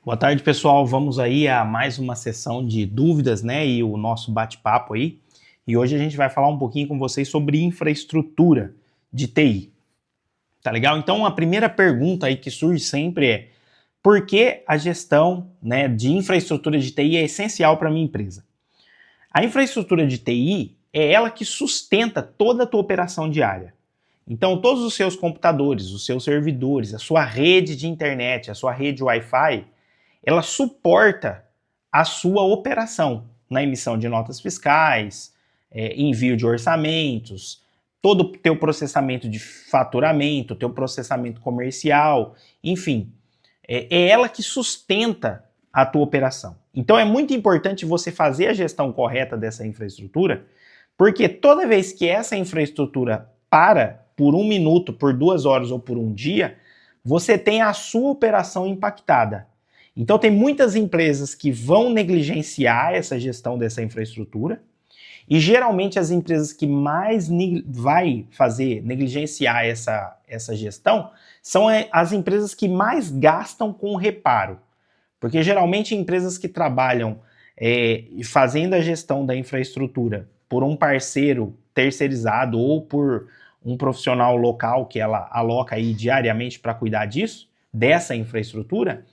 Boa tarde, pessoal. Vamos aí a mais uma sessão de dúvidas, né? E o nosso bate-papo aí. E hoje a gente vai falar um pouquinho com vocês sobre infraestrutura de TI. Tá legal? Então, a primeira pergunta aí que surge sempre é: por que a gestão, né, de infraestrutura de TI é essencial para a minha empresa? A infraestrutura de TI é ela que sustenta toda a tua operação diária. Então, todos os seus computadores, os seus servidores, a sua rede de internet, a sua rede Wi-Fi, ela suporta a sua operação na emissão de notas fiscais, envio de orçamentos, todo o teu processamento de faturamento, teu processamento comercial, enfim, é ela que sustenta a tua operação. Então é muito importante você fazer a gestão correta dessa infraestrutura, porque toda vez que essa infraestrutura para por 1 minuto, por 2 horas ou por um dia, você tem a sua operação impactada. Então tem muitas empresas que vão negligenciar essa gestão dessa infraestrutura, e geralmente as empresas que mais vai fazer negligenciar essa gestão são as empresas que mais gastam com reparo. Porque geralmente empresas que trabalham fazendo a gestão da infraestrutura por um parceiro terceirizado ou por um profissional local que ela aloca aí diariamente para cuidar disso, dessa infraestrutura,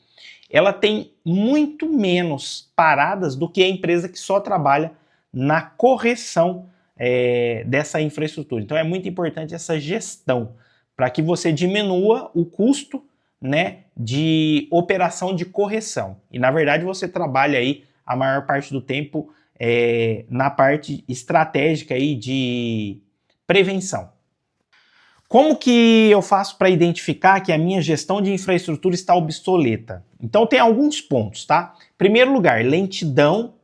ela tem muito menos paradas do que a empresa que só trabalha na correção dessa infraestrutura. Então é muito importante essa gestão para que você diminua o custo, né, de operação de correção. E na verdade você trabalha aí a maior parte do tempo na parte estratégica aí de prevenção. Como que eu faço para identificar que a minha gestão de infraestrutura está obsoleta? Então tem alguns pontos, tá? Em primeiro lugar, lentidão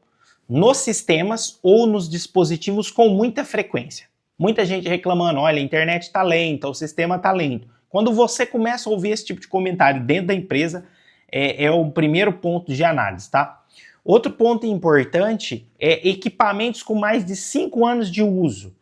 nos sistemas ou nos dispositivos com muita frequência. Muita gente reclamando, olha, a internet está lenta, o sistema está lento. Quando você começa a ouvir esse tipo de comentário dentro da empresa, é o primeiro ponto de análise, tá? Outro ponto importante é equipamentos com mais de 5 anos de uso.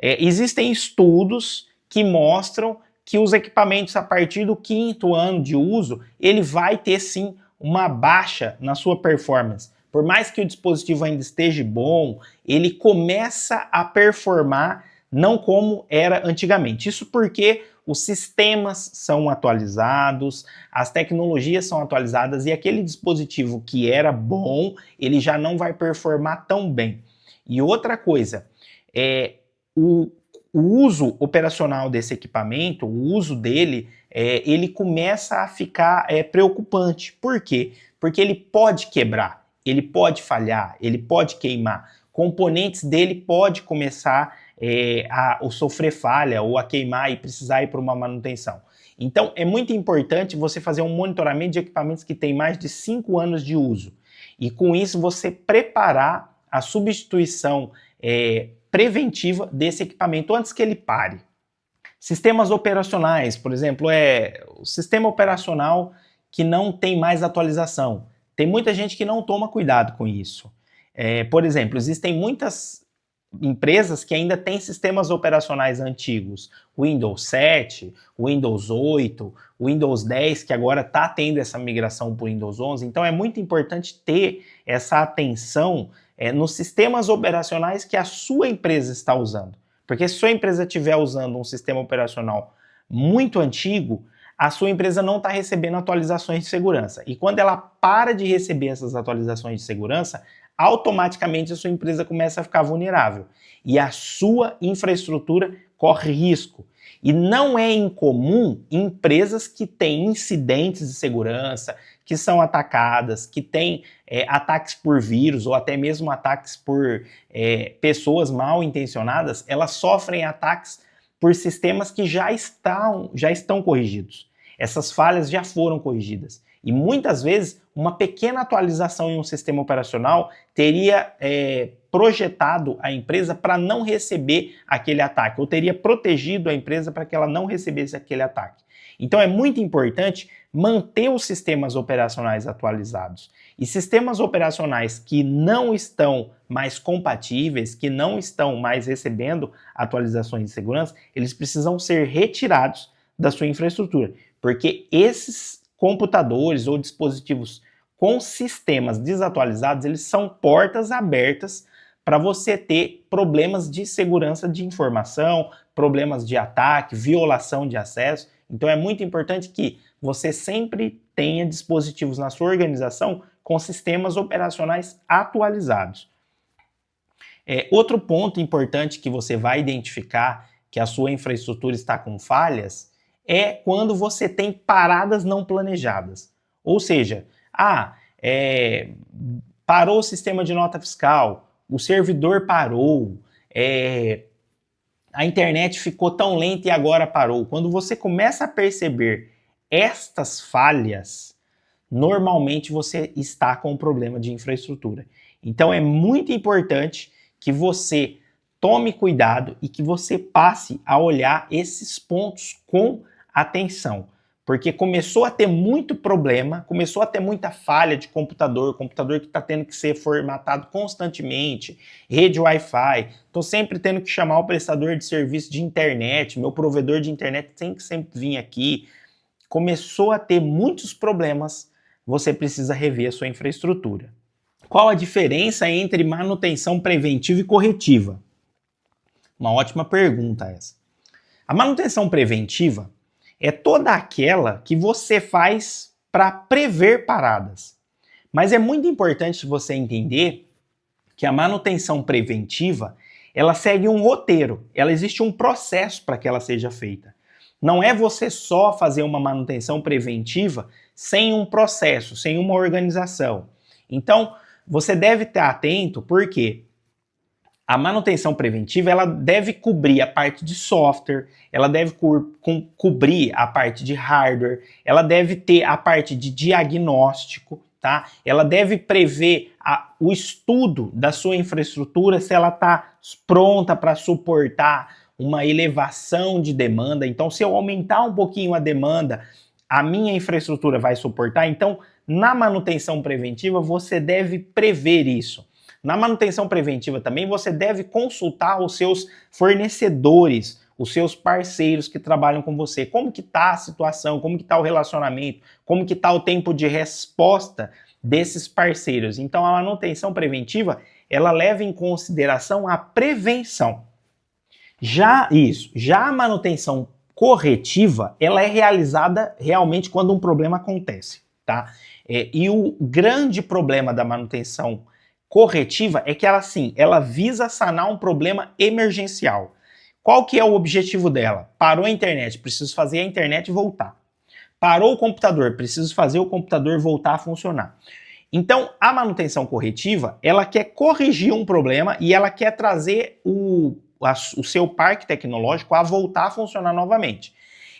Existem estudos que mostram que os equipamentos a partir do 5º ano de uso, ele vai ter sim uma baixa na sua performance. Por mais que o dispositivo ainda esteja bom, ele começa a performar não como era antigamente. Isso porque os sistemas são atualizados, as tecnologias são atualizadas e aquele dispositivo que era bom, ele já não vai performar tão bem. E outra coisa, o uso operacional desse equipamento, o uso dele, ele começa a ficar preocupante. Por quê? Porque ele pode quebrar, ele pode falhar, ele pode queimar. Componentes dele pode começar a sofrer falha ou a queimar e precisar ir para uma manutenção. Então é muito importante você fazer um monitoramento de equipamentos que têm mais de 5 anos de uso. E com isso você preparar a substituição preventiva desse equipamento antes que ele pare. Sistemas operacionais, por exemplo, o sistema operacional que não tem mais atualização. Tem muita gente que não toma cuidado com isso. Por exemplo, existem muitas empresas que ainda têm sistemas operacionais antigos, Windows 7, Windows 8, Windows 10, que agora está tendo essa migração para o Windows 11. Então é muito importante ter essa atenção nos sistemas operacionais que a sua empresa está usando. Porque se a sua empresa estiver usando um sistema operacional muito antigo, a sua empresa não está recebendo atualizações de segurança. E quando ela para de receber essas atualizações de segurança, automaticamente a sua empresa começa a ficar vulnerável. E a sua infraestrutura corre risco. E não é incomum empresas que têm incidentes de segurança, que são atacadas, que têm ataques por vírus ou até mesmo ataques por pessoas mal intencionadas, elas sofrem ataques por sistemas que já estão corrigidos. Essas falhas já foram corrigidas. E muitas vezes uma pequena atualização em um sistema operacional teria projetado a empresa para não receber aquele ataque, ou teria protegido a empresa para que ela não recebesse aquele ataque. Então é muito importante manter os sistemas operacionais atualizados. E sistemas operacionais que não estão mais compatíveis, que não estão mais recebendo atualizações de segurança, eles precisam ser retirados da sua infraestrutura, porque esses computadores ou dispositivos com sistemas desatualizados, eles são portas abertas para você ter problemas de segurança de informação, problemas de ataque, violação de acesso. Então é muito importante que você sempre tenha dispositivos na sua organização com sistemas operacionais atualizados. Outro ponto importante que você vai identificar que a sua infraestrutura está com falhas é quando você tem paradas não planejadas. Ou seja, parou o sistema de nota fiscal, o servidor parou, a internet ficou tão lenta e agora parou. Quando você começa a perceber estas falhas, normalmente você está com um problema de infraestrutura. Então é muito importante que você tome cuidado e que você passe a olhar esses pontos com atenção. Porque começou a ter muito problema, começou a ter muita falha de computador que está tendo que ser formatado constantemente, rede Wi-Fi, estou sempre tendo que chamar o prestador de serviço de internet, meu provedor de internet tem que sempre vir aqui. Começou a ter muitos problemas, você precisa rever a sua infraestrutura. Qual a diferença entre manutenção preventiva e corretiva? Uma ótima pergunta essa. A manutenção preventiva é toda aquela que você faz para prever paradas. Mas é muito importante você entender que a manutenção preventiva, ela segue um roteiro, ela existe um processo para que ela seja feita. Não é você só fazer uma manutenção preventiva sem um processo, sem uma organização. Então, você deve estar atento porque a manutenção preventiva ela deve cobrir a parte de software, ela deve cobrir a parte de hardware, ela deve ter a parte de diagnóstico, tá? Ela deve prever o estudo da sua infraestrutura, se ela está pronta para suportar uma elevação de demanda. Então, se eu aumentar um pouquinho a demanda, a minha infraestrutura vai suportar. Então, na manutenção preventiva, você deve prever isso. Na manutenção preventiva também, você deve consultar os seus fornecedores, os seus parceiros que trabalham com você. Como que está a situação, como que está o relacionamento, como que está o tempo de resposta desses parceiros. Então, a manutenção preventiva, ela leva em consideração a prevenção. Já a manutenção corretiva, ela é realizada realmente quando um problema acontece, tá? E o grande problema da manutenção corretiva é que ela visa sanar um problema emergencial. Qual que é o objetivo dela? Parou a internet, preciso fazer a internet voltar. Parou o computador, preciso fazer o computador voltar a funcionar. Então, a manutenção corretiva, ela quer corrigir um problema e ela quer trazer o seu parque tecnológico a voltar a funcionar novamente.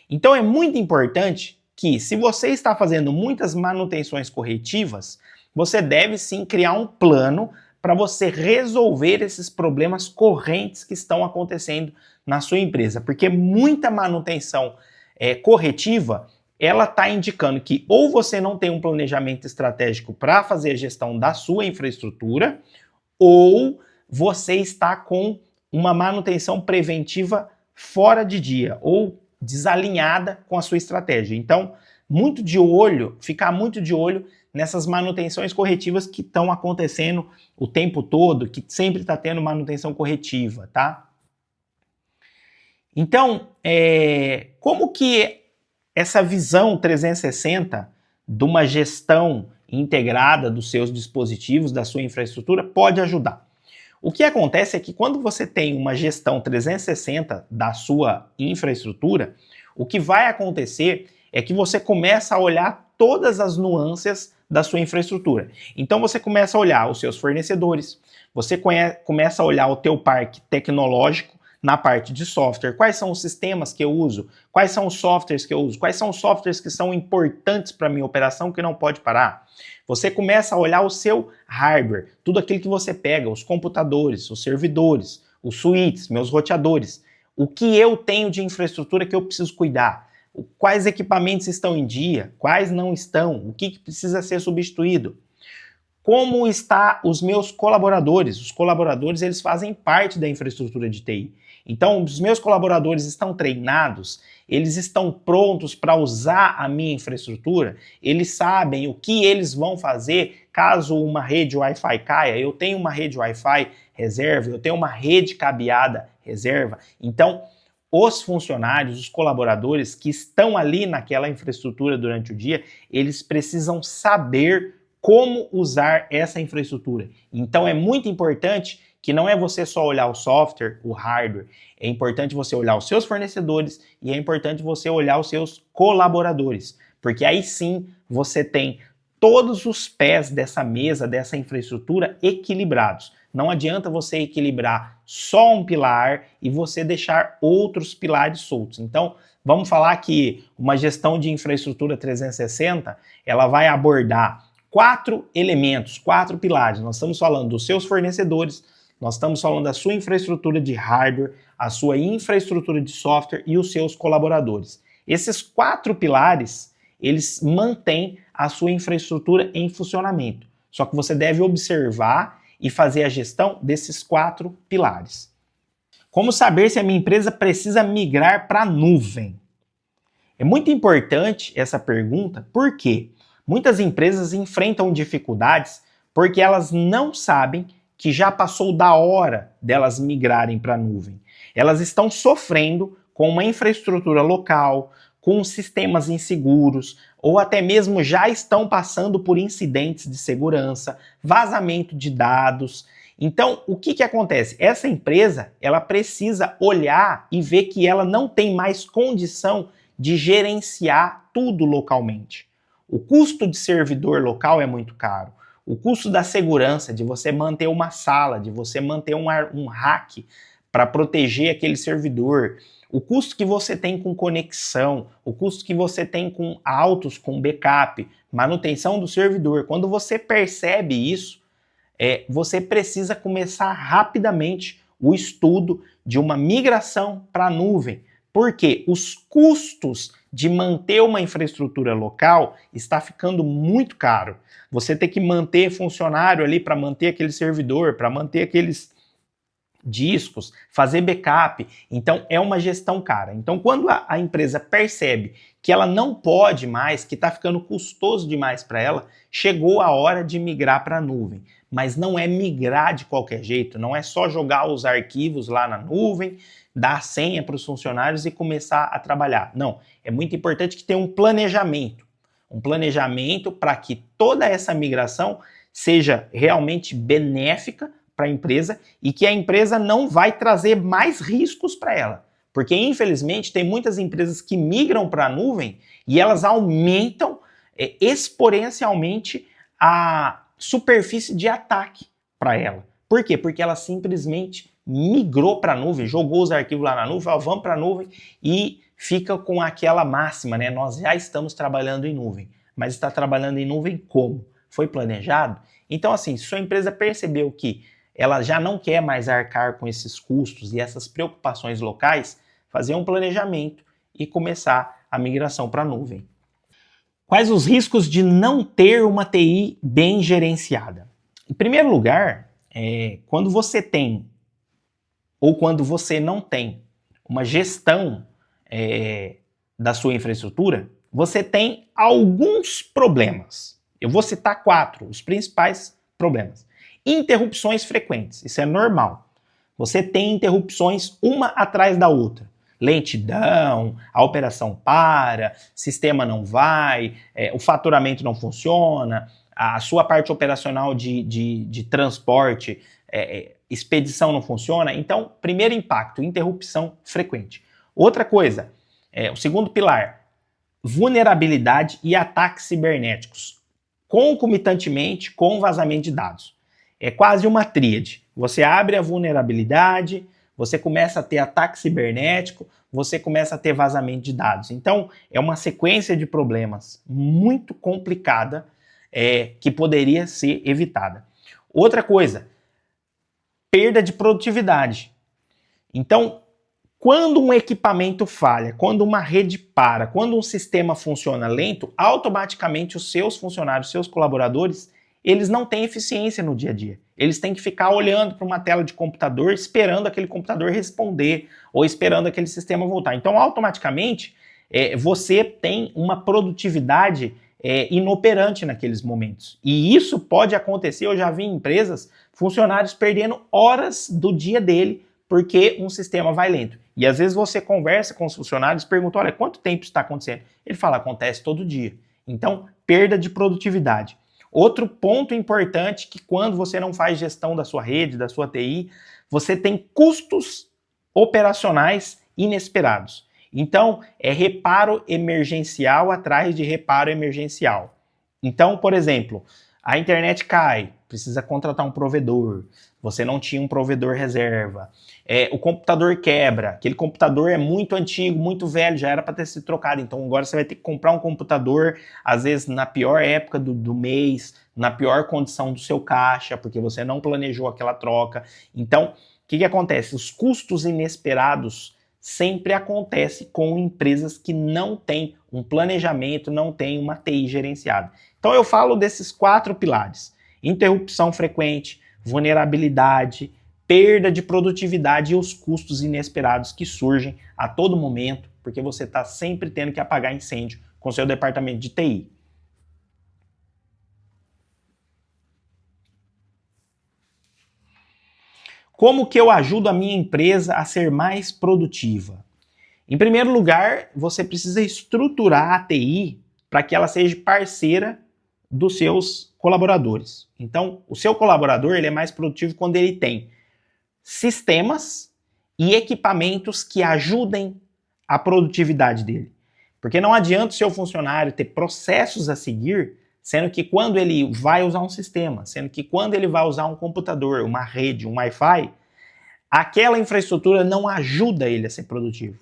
Então, é muito importante que, se você está fazendo muitas manutenções corretivas, você deve sim criar um plano para você resolver esses problemas correntes que estão acontecendo na sua empresa. Porque muita manutenção corretiva, ela está indicando que ou você não tem um planejamento estratégico para fazer a gestão da sua infraestrutura, ou você está com uma manutenção preventiva fora de dia, ou desalinhada com a sua estratégia. Então, ficar muito de olho nessas manutenções corretivas que estão acontecendo o tempo todo, que sempre está tendo manutenção corretiva, tá? Então, como que essa visão 360 de uma gestão integrada dos seus dispositivos, da sua infraestrutura, pode ajudar? O que acontece é que quando você tem uma gestão 360 da sua infraestrutura, o que vai acontecer é que você começa a olhar todas as nuances da sua infraestrutura. Então você começa a olhar os seus fornecedores, você começa a olhar o teu parque tecnológico na parte de software, quais são os sistemas que eu uso, quais são os softwares que eu uso, quais são os softwares que são importantes para a minha operação que não pode parar. Você começa a olhar o seu hardware, tudo aquilo que você pega, os computadores, os servidores, os switches, meus roteadores, o que eu tenho de infraestrutura que eu preciso cuidar, quais equipamentos estão em dia, quais não estão, o que precisa ser substituído. Como estão os meus colaboradores? Os colaboradores, eles fazem parte da infraestrutura de TI. Então, os meus colaboradores estão treinados, Eles estão prontos para usar a minha infraestrutura? Eles sabem o que eles vão fazer caso uma rede Wi-Fi caia? Eu tenho uma rede Wi-Fi reserva, eu tenho uma rede cabeada reserva. Então, os funcionários, os colaboradores que estão ali naquela infraestrutura durante o dia, eles precisam saber como usar essa infraestrutura. Então, é muito importante que não é você só olhar o software, o hardware, é importante você olhar os seus fornecedores e é importante você olhar os seus colaboradores, porque aí sim você tem todos os pés dessa mesa, dessa infraestrutura equilibrados. Não adianta você equilibrar só um pilar e você deixar outros pilares soltos. Então, vamos falar que uma gestão de infraestrutura 360, ela vai abordar 4 elementos, 4 pilares. Nós estamos falando dos seus fornecedores, nós estamos falando da sua infraestrutura de hardware, a sua infraestrutura de software e os seus colaboradores. Esses 4 pilares, eles mantêm a sua infraestrutura em funcionamento. Só que você deve observar e fazer a gestão desses 4 pilares. Como saber se a minha empresa precisa migrar para a nuvem? É muito importante essa pergunta, porque muitas empresas enfrentam dificuldades porque elas não sabem que já passou da hora delas migrarem para a nuvem. Elas estão sofrendo com uma infraestrutura local, com sistemas inseguros, ou até mesmo já estão passando por incidentes de segurança, vazamento de dados. Então, o que acontece? Essa empresa, ela precisa olhar e ver que ela não tem mais condição de gerenciar tudo localmente. O custo de servidor local é muito caro. O custo da segurança, de você manter uma sala, de você manter um hack para proteger aquele servidor, o custo que você tem com conexão, o custo que você tem com autos, com backup, manutenção do servidor. Quando você percebe isso, você precisa começar rapidamente o estudo de uma migração para a nuvem, porque os custos de manter uma infraestrutura local está ficando muito caro. Você tem que manter funcionário ali para manter aquele servidor, para manter aqueles discos, fazer backup. Então é uma gestão cara. Então quando a empresa percebe que ela não pode mais, que está ficando custoso demais para ela, chegou a hora de migrar para a nuvem. Mas não é migrar de qualquer jeito, não é só jogar os arquivos lá na nuvem, dar a senha para os funcionários e começar a trabalhar. Não, é muito importante que tenha um planejamento para que toda essa migração seja realmente benéfica para a empresa e que a empresa não vai trazer mais riscos para ela. Porque, infelizmente, tem muitas empresas que migram para a nuvem e elas aumentam exponencialmente a superfície de ataque para ela. Por quê? Porque ela simplesmente migrou para a nuvem, jogou os arquivos lá na nuvem, vamos para a nuvem e fica com aquela máxima, né? Nós já estamos trabalhando em nuvem. Mas está trabalhando em nuvem como? Foi planejado? Então, assim, se sua empresa percebeu que ela já não quer mais arcar com esses custos e essas preocupações locais, fazer um planejamento e começar a migração para a nuvem. Quais os riscos de não ter uma TI bem gerenciada? Em primeiro lugar, quando você tem ou quando você não tem uma gestão da sua infraestrutura, você tem alguns problemas. Eu vou citar 4, os principais problemas. Interrupções frequentes, isso é normal. Você tem interrupções uma atrás da outra. Lentidão, a operação para, sistema não vai, o faturamento não funciona, a sua parte operacional de transporte, expedição não funciona. Então, primeiro impacto, interrupção frequente. Outra coisa, o segundo pilar, vulnerabilidade e ataques cibernéticos, concomitantemente com vazamento de dados. É quase uma tríade. Você abre a vulnerabilidade, você começa a ter ataque cibernético, você começa a ter vazamento de dados. Então, é uma sequência de problemas muito complicada que poderia ser evitada. Outra coisa, perda de produtividade. Então, quando um equipamento falha, quando uma rede para, quando um sistema funciona lento, automaticamente os seus funcionários, seus colaboradores, eles não têm eficiência no dia a dia. Eles têm que ficar olhando para uma tela de computador, esperando aquele computador responder ou esperando aquele sistema voltar. Então, automaticamente, você tem uma produtividade inoperante naqueles momentos. E isso pode acontecer, eu já vi em empresas, funcionários perdendo horas do dia dele porque um sistema vai lento. E às vezes você conversa com os funcionários e pergunta, olha, quanto tempo isso está acontecendo? Ele fala, acontece todo dia. Então, perda de produtividade. Outro ponto importante que quando você não faz gestão da sua rede, da sua TI, você tem custos operacionais inesperados. Então, é reparo emergencial atrás de reparo emergencial. Então, por exemplo, a internet cai, precisa contratar um provedor, você não tinha um provedor reserva, o computador quebra, aquele computador é muito antigo, muito velho, já era para ter sido trocado, então agora você vai ter que comprar um computador, às vezes na pior época do mês, na pior condição do seu caixa, porque você não planejou aquela troca. Então, o que acontece? Os custos inesperados sempre acontecem com empresas que não têm um planejamento, não têm uma TI gerenciada. Então eu falo desses 4 pilares: interrupção frequente, vulnerabilidade, perda de produtividade e os custos inesperados que surgem a todo momento, porque você está sempre tendo que apagar incêndio com seu departamento de TI. Como que eu ajudo a minha empresa a ser mais produtiva? Em primeiro lugar, você precisa estruturar a TI para que ela seja parceira dos seus colaboradores. Então, o seu colaborador ele é mais produtivo quando ele tem sistemas e equipamentos que ajudem a produtividade dele. Porque não adianta o seu funcionário ter processos a seguir, sendo que quando ele vai usar um sistema, sendo que quando ele vai usar um computador, uma rede, um Wi-Fi, aquela infraestrutura não ajuda ele a ser produtivo.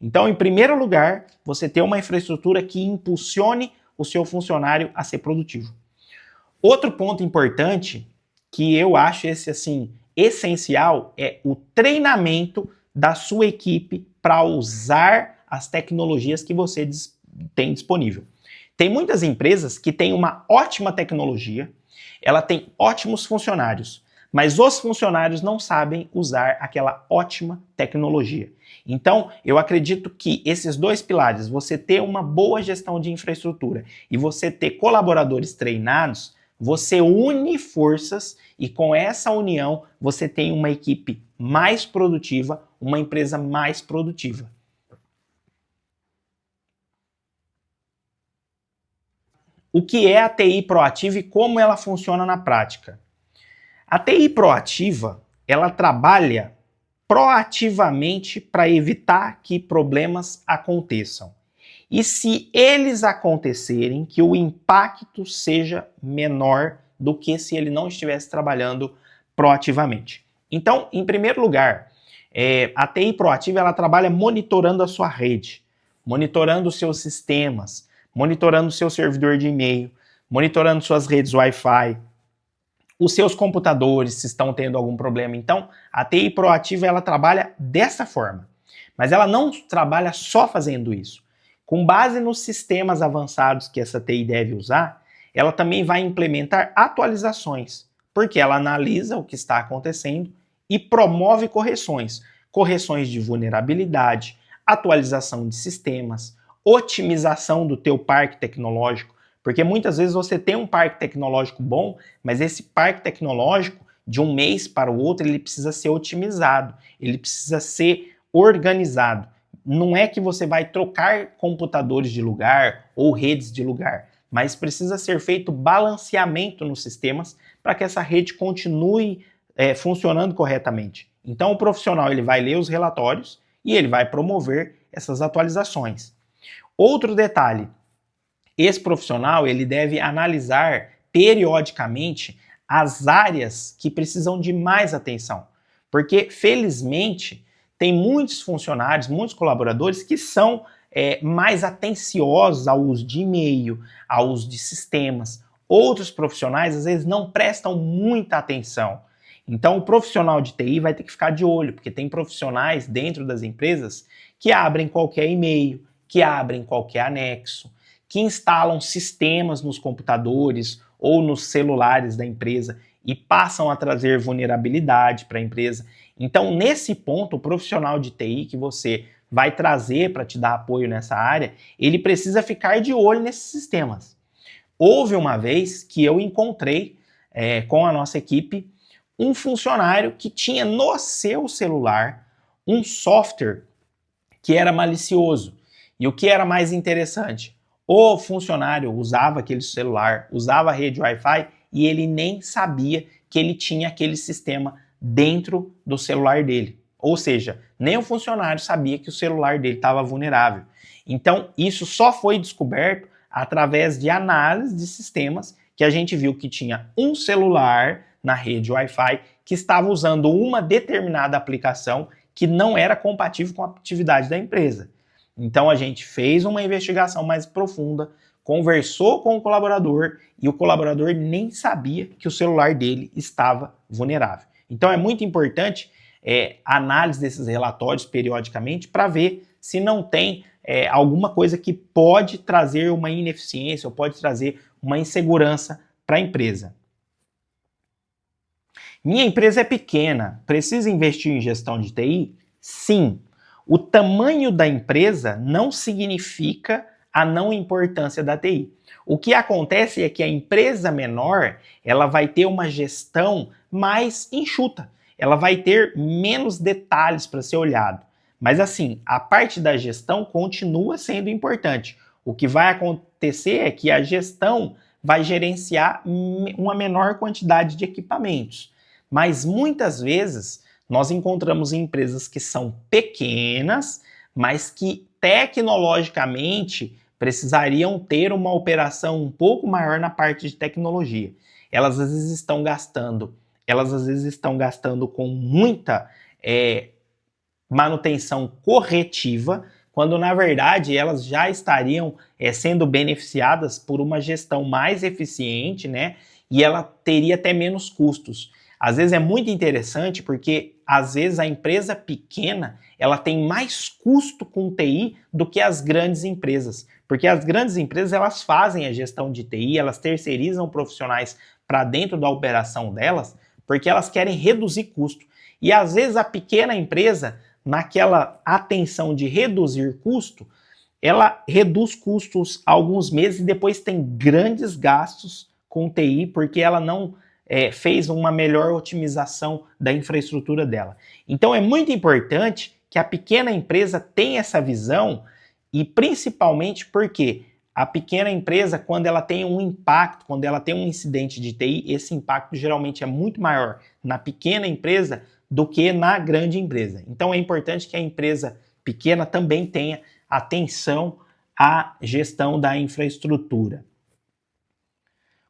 Então, em primeiro lugar, você ter uma infraestrutura que impulsione o seu funcionário a ser produtivo. Outro ponto importante, que eu acho esse assim essencial, é o treinamento da sua equipe para usar as tecnologias que você tem disponível. Tem muitas empresas que têm uma ótima tecnologia, ela tem ótimos funcionários, mas os funcionários não sabem usar aquela ótima tecnologia. Então, eu acredito que esses 2 pilares, você ter uma boa gestão de infraestrutura e você ter colaboradores treinados, você une forças e com essa união você tem uma equipe mais produtiva, uma empresa mais produtiva. O que é a TI proativa e como ela funciona na prática? A TI proativa, ela trabalha proativamente para evitar que problemas aconteçam. E se eles acontecerem, que o impacto seja menor do que se ele não estivesse trabalhando proativamente. Então, em primeiro lugar, a TI proativa ela trabalha monitorando a sua rede, monitorando os seus sistemas, monitorando o seu servidor de e-mail, monitorando suas redes Wi-Fi, os seus computadores, se estão tendo algum problema. Então, a TI proativa ela trabalha dessa forma. Mas ela não trabalha só fazendo isso. Com base nos sistemas avançados que essa TI deve usar, ela também vai implementar atualizações, porque ela analisa o que está acontecendo e promove correções. Correções de vulnerabilidade, atualização de sistemas, otimização do teu parque tecnológico, porque muitas vezes você tem um parque tecnológico bom, mas esse parque tecnológico, de um mês para o outro, ele precisa ser otimizado, ele precisa ser organizado. Não é que você vai trocar computadores de lugar ou redes de lugar, mas precisa ser feito balanceamento nos sistemas para que essa rede continue funcionando corretamente. Então o profissional ele vai ler os relatórios e ele vai promover essas atualizações. Outro detalhe, esse profissional ele deve analisar periodicamente as áreas que precisam de mais atenção, porque felizmente tem muitos funcionários, muitos colaboradores que são mais atenciosos ao uso de e-mail, ao uso de sistemas. Outros profissionais às vezes não prestam muita atenção. Então o profissional de TI vai ter que ficar de olho, porque tem profissionais dentro das empresas que abrem qualquer e-mail, que abrem qualquer anexo, que instalam sistemas nos computadores ou nos celulares da empresa e passam a trazer vulnerabilidade para a empresa. Então, nesse ponto, o profissional de TI que você vai trazer para te dar apoio nessa área, ele precisa ficar de olho nesses sistemas. Houve uma vez que eu encontrei com a nossa equipe um funcionário que tinha no seu celular um software que era malicioso. E o que era mais interessante? O funcionário usava aquele celular, usava a rede Wi-Fi e ele nem sabia que ele tinha aquele sistema dentro do celular dele. Ou seja, nem o funcionário sabia que o celular dele estava vulnerável. Então, isso só foi descoberto através de análise de sistemas que a gente viu que tinha um celular na rede Wi-Fi que estava usando uma determinada aplicação que não era compatível com a atividade da empresa. Então a gente fez uma investigação mais profunda, conversou com o colaborador e o colaborador nem sabia que o celular dele estava vulnerável. Então é muito importante a análise desses relatórios periodicamente para ver se não tem alguma coisa que pode trazer uma ineficiência ou pode trazer uma insegurança para a empresa. Minha empresa é pequena, precisa investir em gestão de TI? Sim. O tamanho da empresa não significa a não importância da TI. O que acontece é que a empresa menor, ela vai ter uma gestão mais enxuta. Ela vai ter menos detalhes para ser olhado. Mas assim, a parte da gestão continua sendo importante. O que vai acontecer é que a gestão vai gerenciar uma menor quantidade de equipamentos. Mas muitas vezes nós encontramos empresas que são pequenas, mas que tecnologicamente precisariam ter uma operação um pouco maior na parte de tecnologia. Elas às vezes estão gastando com muita manutenção corretiva, quando na verdade elas já estariam sendo beneficiadas por uma gestão mais eficiente, né? E ela teria até menos custos. Às vezes é muito interessante porque às vezes a empresa pequena ela tem mais custo com TI do que as grandes empresas, porque as grandes empresas elas fazem a gestão de TI, elas terceirizam profissionais para dentro da operação delas, porque elas querem reduzir custo. E às vezes a pequena empresa, naquela atenção de reduzir custo, ela reduz custos alguns meses e depois tem grandes gastos com TI porque ela não fez uma melhor otimização da infraestrutura dela. Então é muito importante que a pequena empresa tenha essa visão e principalmente porque a pequena empresa, quando ela tem um impacto, quando ela tem um incidente de TI, esse impacto geralmente é muito maior na pequena empresa do que na grande empresa. Então é importante que a empresa pequena também tenha atenção à gestão da infraestrutura.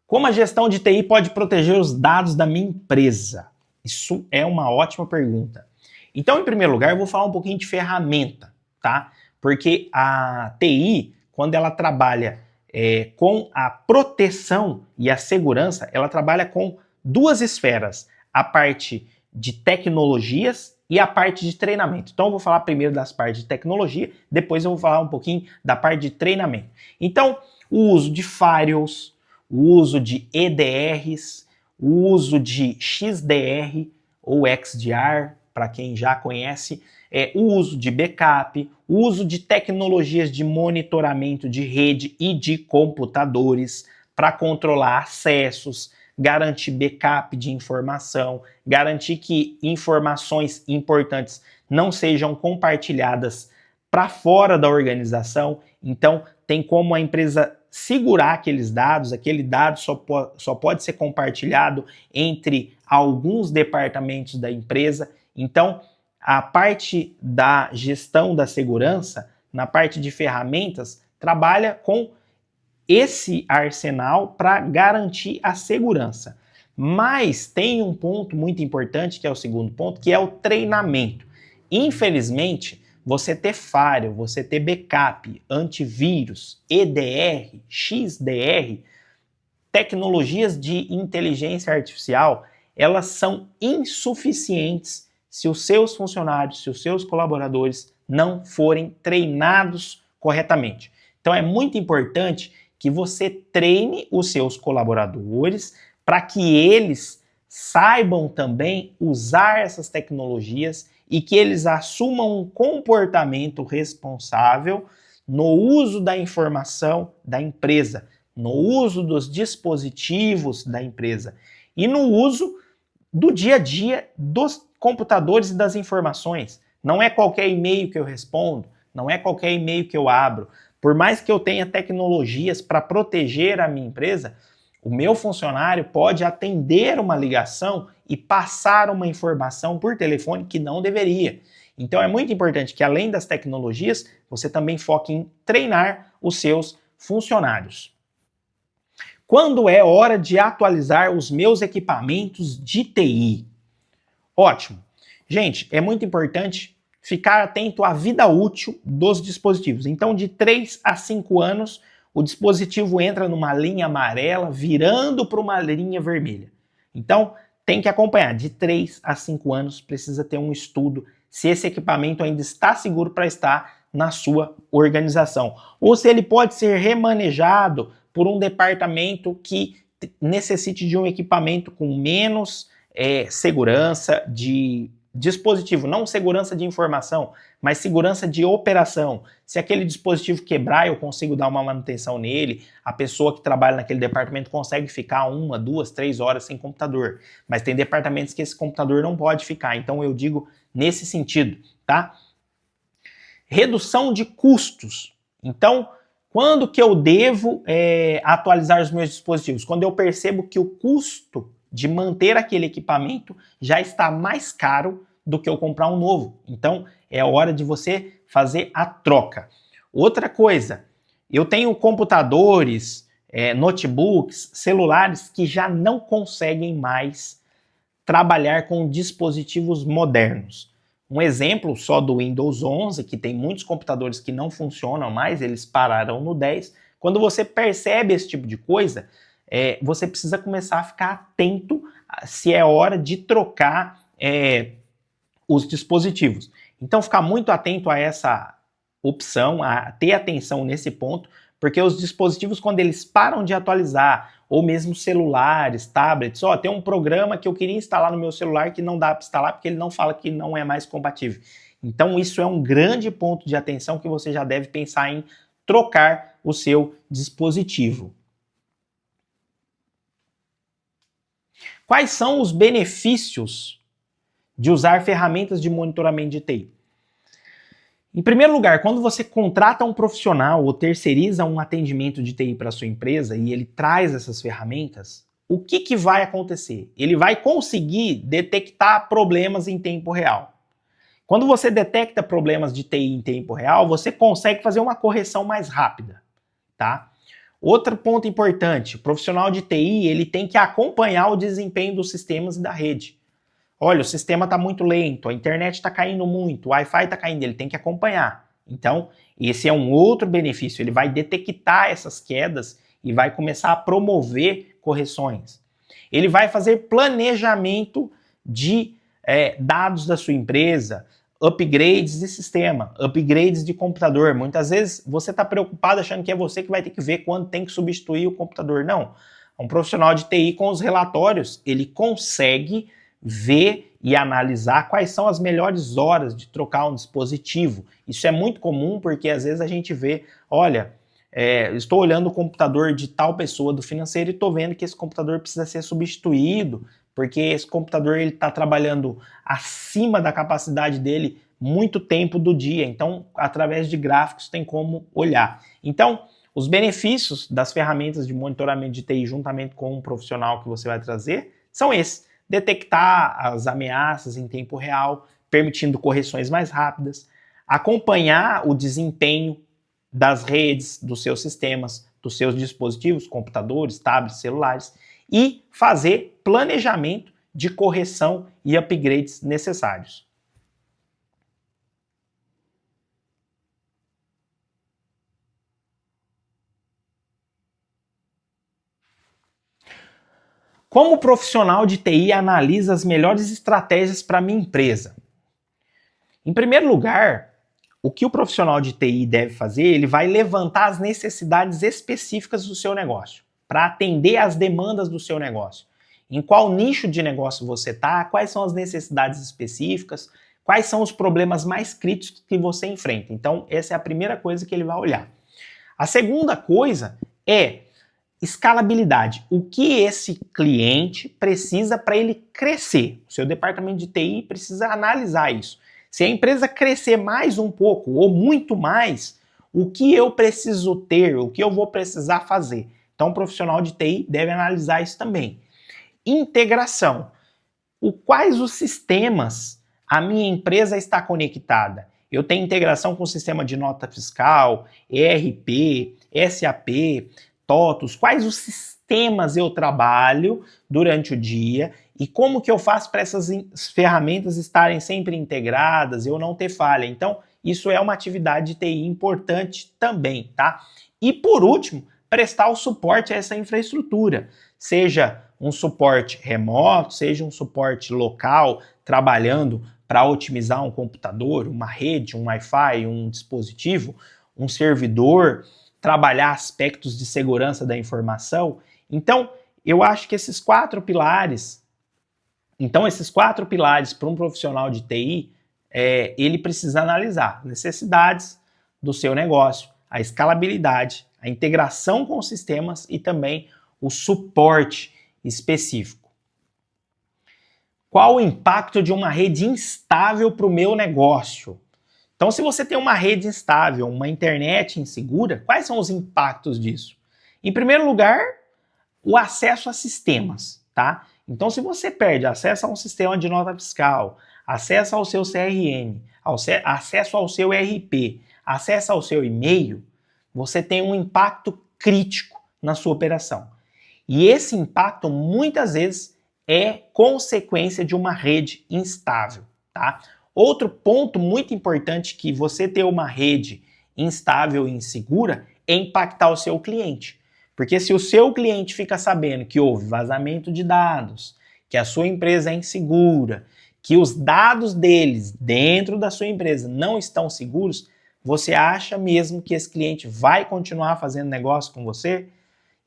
Como a gestão de TI pode proteger os dados da minha empresa? Isso é uma ótima pergunta. Então, em primeiro lugar, eu vou falar um pouquinho de ferramenta, tá? Porque a TI, quando ela trabalha com a proteção e a segurança, ela trabalha com duas esferas, a parte de tecnologias e a parte de treinamento. Então, eu vou falar primeiro das partes de tecnologia, depois eu vou falar um pouquinho da parte de treinamento. Então, o uso de firewalls, o uso de EDRs, o uso de XDR ou XDR, para quem já conhece, o uso de backup, o uso de tecnologias de monitoramento de rede e de computadores para controlar acessos, garantir backup de informação, garantir que informações importantes não sejam compartilhadas para fora da organização. Então, tem como a empresa segurar aqueles dados, aquele dado só pode ser compartilhado entre alguns departamentos da empresa. Então, a parte da gestão da segurança, na parte de ferramentas, trabalha com esse arsenal para garantir a segurança. Mas tem um ponto muito importante, que é o segundo ponto, que é o treinamento. Infelizmente, você ter firewall, você ter backup, antivírus, EDR, XDR, tecnologias de inteligência artificial, elas são insuficientes se os seus funcionários, se os seus colaboradores não forem treinados corretamente. Então é muito importante que você treine os seus colaboradores para que eles saibam também usar essas tecnologias e que eles assumam um comportamento responsável no uso da informação da empresa, no uso dos dispositivos da empresa e no uso do dia a dia dos computadores e das informações. Não é qualquer e-mail que eu respondo, não é qualquer e-mail que eu abro. Por mais que eu tenha tecnologias para proteger a minha empresa, o meu funcionário pode atender uma ligação e passar uma informação por telefone que não deveria. Então é muito importante que, além das tecnologias, você também foque em treinar os seus funcionários. Quando é hora de atualizar os meus equipamentos de TI? Ótimo. Gente, é muito importante ficar atento à vida útil dos dispositivos. Então, de 3 a 5 anos, o dispositivo entra numa linha amarela, virando para uma linha vermelha. Então, tem que acompanhar. De 3 a 5 anos, precisa ter um estudo se esse equipamento ainda está seguro para estar na sua organização. Ou se ele pode ser remanejado por um departamento que necessite de um equipamento com menos segurança de dispositivo, não segurança de informação, mas segurança de operação. Se aquele dispositivo quebrar, eu consigo dar uma manutenção nele, a pessoa que trabalha naquele departamento consegue ficar 1, 2, 3 horas sem computador, mas tem departamentos que esse computador não pode ficar, então eu digo nesse sentido, tá? Redução de custos. Então, quando que eu devo atualizar os meus dispositivos? Quando eu percebo que o custo de manter aquele equipamento já está mais caro do que eu comprar um novo. Então, é hora de você fazer a troca. Outra coisa, eu tenho computadores, notebooks, celulares que já não conseguem mais trabalhar com dispositivos modernos. Um exemplo só do Windows 11, que tem muitos computadores que não funcionam mais, eles pararam no 10. Quando você percebe esse tipo de coisa, você precisa começar a ficar atento se é hora de trocar os dispositivos. Então, ficar muito atento a essa opção, a ter atenção nesse ponto, porque os dispositivos, quando eles param de atualizar, ou mesmo celulares, tablets, tem um programa que eu queria instalar no meu celular que não dá para instalar porque ele não fala que não é mais compatível. Então, isso é um grande ponto de atenção que você já deve pensar em trocar o seu dispositivo. Quais são os benefícios de usar ferramentas de monitoramento de TI? Em primeiro lugar, quando você contrata um profissional ou terceiriza um atendimento de TI para a sua empresa e ele traz essas ferramentas, o que vai acontecer? Ele vai conseguir detectar problemas em tempo real. Quando você detecta problemas de TI em tempo real, você consegue fazer uma correção mais rápida, tá? Outro ponto importante, o profissional de TI ele tem que acompanhar o desempenho dos sistemas e da rede. Olha, o sistema está muito lento, a internet está caindo muito, o Wi-Fi está caindo, ele tem que acompanhar. Então, esse é um outro benefício, ele vai detectar essas quedas e vai começar a promover correções. Ele vai fazer planejamento de dados da sua empresa, upgrades de sistema, upgrades de computador. Muitas vezes você está preocupado achando que é você que vai ter que ver quando tem que substituir o computador. Não. Um profissional de TI com os relatórios, ele consegue ver e analisar quais são as melhores horas de trocar um dispositivo. Isso é muito comum porque às vezes a gente vê, olha, estou olhando o computador de tal pessoa do financeiro e estou vendo que esse computador precisa ser substituído, porque esse computador está trabalhando acima da capacidade dele muito tempo do dia. Então, através de gráficos tem como olhar. Então, os benefícios das ferramentas de monitoramento de TI juntamente com um profissional que você vai trazer são esses. Detectar as ameaças em tempo real, permitindo correções mais rápidas, acompanhar o desempenho das redes, dos seus sistemas, dos seus dispositivos, computadores, tablets, celulares, e fazer planejamento de correção e upgrades necessários. Como profissional de TI analisa as melhores estratégias para a minha empresa? Em primeiro lugar, o que o profissional de TI deve fazer, ele vai levantar as necessidades específicas do seu negócio, para atender às demandas do seu negócio. Em qual nicho de negócio você está, quais são as necessidades específicas, quais são os problemas mais críticos que você enfrenta. Então, essa é a primeira coisa que ele vai olhar. A segunda coisa é escalabilidade. O que esse cliente precisa para ele crescer? O seu departamento de TI precisa analisar isso. Se a empresa crescer mais um pouco ou muito mais, o que eu preciso ter, o que eu vou precisar fazer? Então, o profissional de TI deve analisar isso também. Integração. Quais os sistemas a minha empresa está conectada? Eu tenho integração com o sistema de nota fiscal, ERP, SAP, TOTUS. Quais os sistemas eu trabalho durante o dia e como que eu faço para essas ferramentas estarem sempre integradas, eu não ter falha? Então, isso é uma atividade de TI importante também, tá? E por último, prestar o suporte a essa infraestrutura, seja um suporte remoto, seja um suporte local, trabalhando para otimizar um computador, uma rede, um Wi-Fi, um dispositivo, um servidor, trabalhar aspectos de segurança da informação. Então, eu acho que esses quatro pilares para um profissional de TI, ele precisa analisar necessidades do seu negócio, a escalabilidade, a integração com os sistemas e também o suporte específico. Qual o impacto de uma rede instável para o meu negócio? Então, se você tem uma rede instável, uma internet insegura, quais são os impactos disso? Em primeiro lugar, o acesso a sistemas, tá? Então, se você perde acesso a um sistema de nota fiscal, acesso ao seu CRM, acesso ao seu ERP, acesso ao seu e-mail, você tem um impacto crítico na sua operação. E esse impacto, muitas vezes, é consequência de uma rede instável, tá? Outro ponto muito importante que você ter uma rede instável e insegura é impactar o seu cliente. Porque se o seu cliente fica sabendo que houve vazamento de dados, que a sua empresa é insegura, que os dados deles dentro da sua empresa não estão seguros, você acha mesmo que esse cliente vai continuar fazendo negócio com você?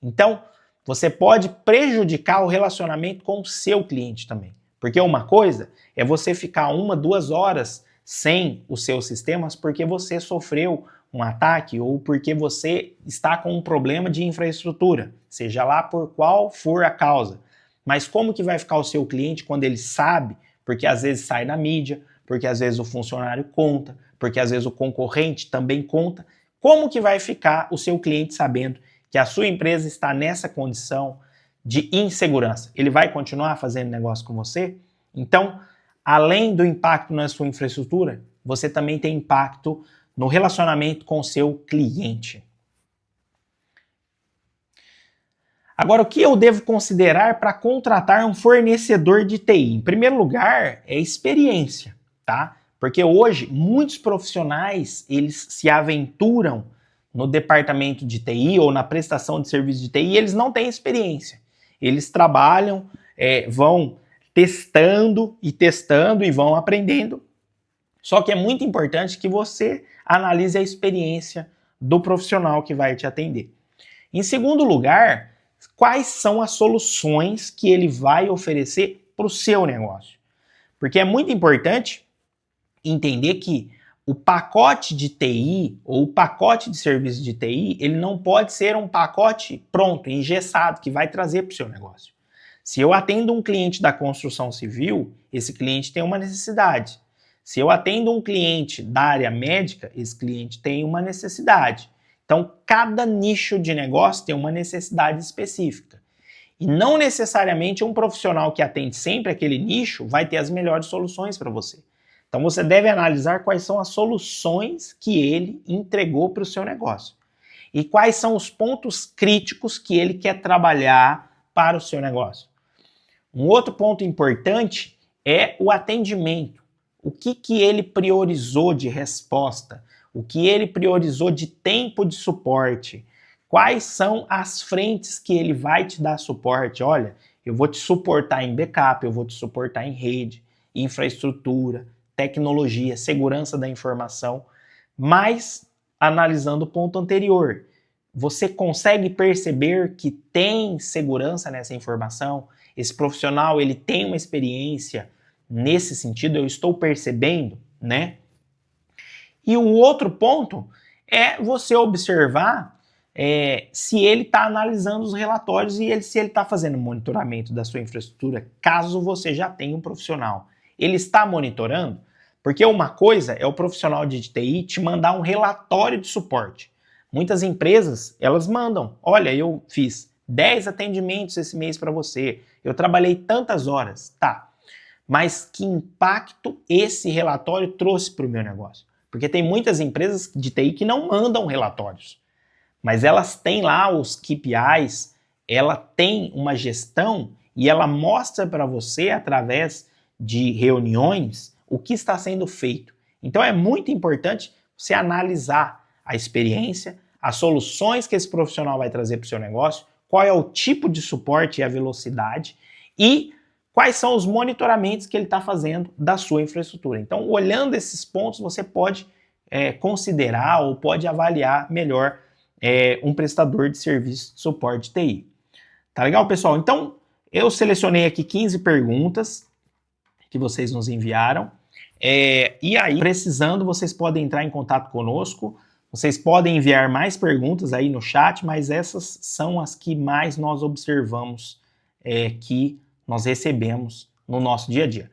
Então, você pode prejudicar o relacionamento com o seu cliente também. Porque uma coisa é você ficar 1, 2 horas sem os seus sistemas porque você sofreu um ataque ou porque você está com um problema de infraestrutura, seja lá por qual for a causa. Mas como que vai ficar o seu cliente quando ele sabe, porque às vezes sai na mídia, porque às vezes o funcionário conta, porque às vezes o concorrente também conta, como que vai ficar o seu cliente sabendo que a sua empresa está nessa condição de insegurança? Ele vai continuar fazendo negócio com você? Então, além do impacto na sua infraestrutura, você também tem impacto no relacionamento com o seu cliente. Agora, o que eu devo considerar para contratar um fornecedor de TI? Em primeiro lugar, é experiência, tá? Porque hoje, muitos profissionais, eles se aventuram no departamento de TI ou na prestação de serviço de TI e eles não têm experiência. Eles trabalham, vão testando e vão aprendendo. Só que é muito importante que você analise a experiência do profissional que vai te atender. Em segundo lugar, quais são as soluções que ele vai oferecer para o seu negócio? Porque é muito importante entender que o pacote de TI ou o pacote de serviço de TI, ele não pode ser um pacote pronto, engessado, que vai trazer para o seu negócio. Se eu atendo um cliente da construção civil, esse cliente tem uma necessidade. Se eu atendo um cliente da área médica, esse cliente tem uma necessidade. Então, cada nicho de negócio tem uma necessidade específica. E não necessariamente um profissional que atende sempre aquele nicho vai ter as melhores soluções para você. Então, você deve analisar quais são as soluções que ele entregou para o seu negócio. E quais são os pontos críticos que ele quer trabalhar para o seu negócio. Um outro ponto importante é o atendimento. O que ele priorizou de resposta? O que ele priorizou de tempo de suporte? Quais são as frentes que ele vai te dar suporte? Olha, eu vou te suportar em backup, eu vou te suportar em rede, infraestrutura, tecnologia, segurança da informação. Mas, analisando o ponto anterior, você consegue perceber que tem segurança nessa informação? Esse profissional, ele tem uma experiência nesse sentido? Eu estou percebendo, né? E o outro ponto é você observar se ele está analisando os relatórios e se ele está fazendo monitoramento da sua infraestrutura, caso você já tenha um profissional. Ele está monitorando? Porque uma coisa é o profissional de TI te mandar um relatório de suporte. Muitas empresas, elas mandam, olha, eu fiz 10 atendimentos esse mês para você, eu trabalhei tantas horas, tá. Mas que impacto esse relatório trouxe para o meu negócio? Porque tem muitas empresas de TI que não mandam relatórios, mas elas têm lá os KPIs, ela tem uma gestão e ela mostra para você, através de reuniões, o que está sendo feito. Então é muito importante você analisar a experiência, as soluções que esse profissional vai trazer para o seu negócio, qual é o tipo de suporte e a velocidade e quais são os monitoramentos que ele está fazendo da sua infraestrutura. Então, olhando esses pontos, você pode considerar ou pode avaliar melhor um prestador de serviço de suporte TI. Tá legal, pessoal? Então, eu selecionei aqui 15 perguntas que vocês nos enviaram. E aí, precisando, vocês podem entrar em contato conosco. Vocês podem enviar mais perguntas aí no chat, mas essas são as que mais nós observamos, que nós recebemos no nosso dia a dia.